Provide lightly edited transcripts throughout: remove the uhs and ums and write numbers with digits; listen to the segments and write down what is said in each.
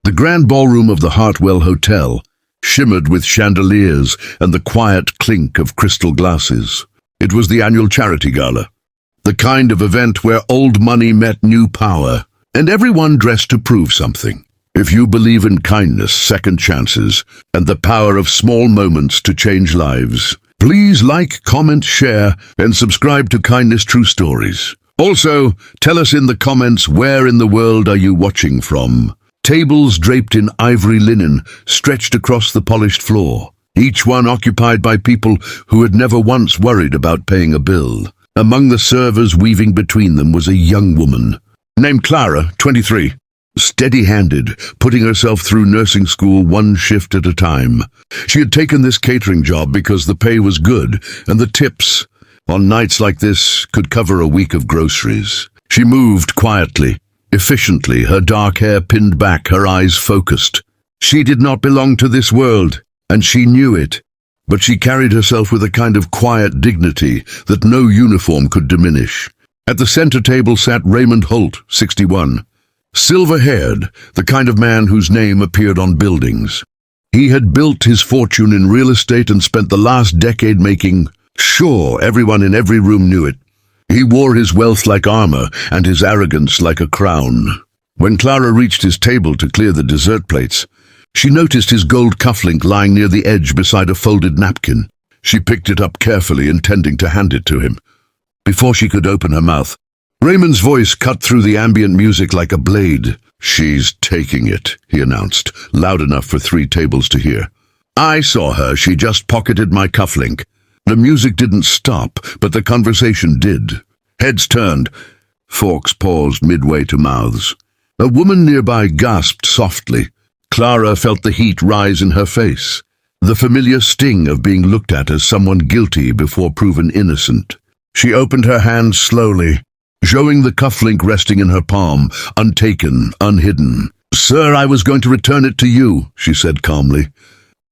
The grand ballroom of the Hartwell Hotel shimmered with chandeliers and the quiet clink of crystal glasses. It was the annual charity gala, the kind of event where old money met new power, and everyone dressed to prove something. If you believe in kindness, second chances, and the power of small moments to change lives, please like, comment, share, and subscribe to Kindness True Stories. Also, tell us in the comments where in the world are you watching from. Tables draped in ivory linen stretched across the polished floor, each one occupied by people who had never once worried about paying a bill. Among the servers weaving between them was a young woman named Clara, 23. Steady-handed, putting herself through nursing school one shift at a time. She had taken this catering job because the pay was good, and the tips, on nights like this, could cover a week of groceries. She moved quietly, efficiently, her dark hair pinned back, her eyes focused. She did not belong to this world, and she knew it, but she carried herself with a kind of quiet dignity that no uniform could diminish. At the center table sat Raymond Holt, 61. Silver-haired, the kind of man whose name appeared on buildings. He had built his fortune in real estate and spent the last decade making sure everyone in every room knew it. He wore his wealth like armor and his arrogance like a crown. When Clara reached his table to clear the dessert plates, she noticed his gold cufflink lying near the edge beside a folded napkin. She picked it up carefully, intending to hand it to him. Before she could open her mouth, Raymond's voice cut through the ambient music like a blade. "She's taking it," he announced, loud enough for 3 tables to hear. "I saw her. She just pocketed my cufflink." The music didn't stop, but the conversation did. Heads turned. Forks paused midway to mouths. A woman nearby gasped softly. Clara felt the heat rise in her face, the familiar sting of being looked at as someone guilty before proven innocent. She opened her hand slowly, showing the cufflink resting in her palm, untaken, unhidden. "Sir, I was going to return it to you," she said calmly.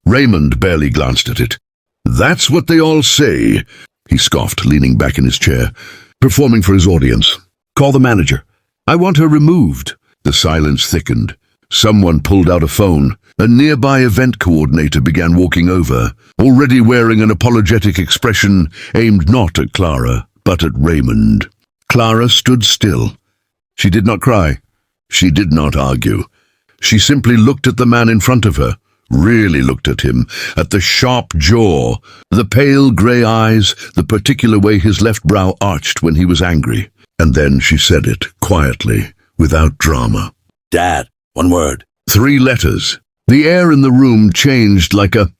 Raymond barely glanced at it. "That's what they all say," he scoffed, leaning back in his chair, performing for his audience. "Call the manager. I want her removed." The silence thickened. Someone pulled out a phone. A nearby event coordinator began walking over, already wearing an apologetic expression aimed not at Clara, but at Raymond. Clara stood still. She did not cry. She did not argue. She simply looked at the man in front of her, really looked at him, at the sharp jaw, the pale grey eyes, the particular way his left brow arched when he was angry. And then she said it, quietly, without drama. "Dad, one word." 3 letters. The air in the room changed like a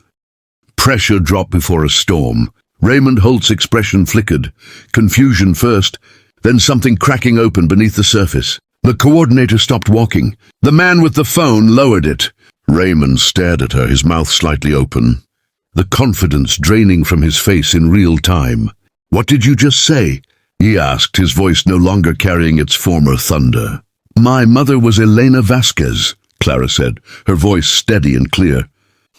pressure drop before a storm. Raymond Holt's expression flickered, confusion first, then something cracking open beneath the surface. The coordinator stopped walking. The man with the phone lowered it. Raymond stared at her, his mouth slightly open, the confidence draining from his face in real time. "What did you just say?" he asked, his voice no longer carrying its former thunder. "My mother was Elena Vasquez," Clara said, her voice steady and clear.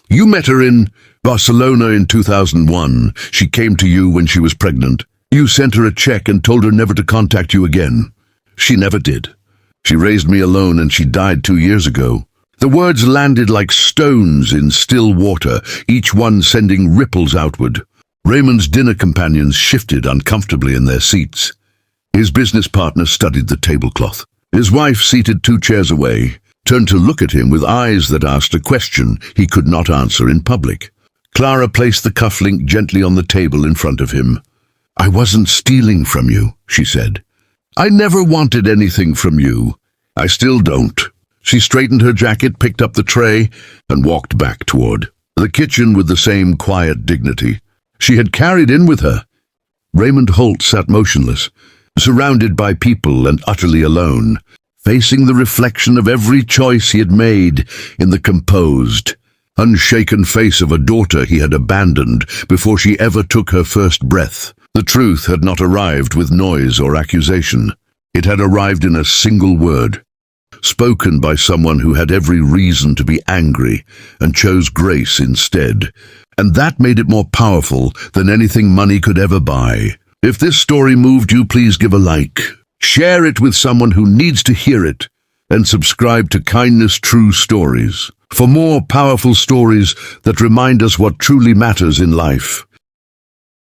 "You met her in Barcelona in 2001. She came to you when she was pregnant. You sent her a check and told her never to contact you again. She never did. She raised me alone and she died 2 years ago." The words landed like stones in still water, each one sending ripples outward. Raymond's dinner companions shifted uncomfortably in their seats. His business partner studied the tablecloth. His wife, seated 2 chairs away, turned to look at him with eyes that asked a question he could not answer in public. Clara placed the cufflink gently on the table in front of him. "I wasn't stealing from you," she said. "I never wanted anything from you. I still don't." She straightened her jacket, picked up the tray, and walked back toward the kitchen with the same quiet dignity she had carried in with her. Raymond Holt sat motionless, surrounded by people and utterly alone, facing the reflection of every choice he had made in the composed, unshaken face of a daughter he had abandoned before she ever took her first breath. The truth had not arrived with noise or accusation. It had arrived in a single word, spoken by someone who had every reason to be angry and chose grace instead. And that made it more powerful than anything money could ever buy. If this story moved you, please give a like. Share it with someone who needs to hear it. and subscribe to Kindness True Stories for more powerful stories that remind us what truly matters in life.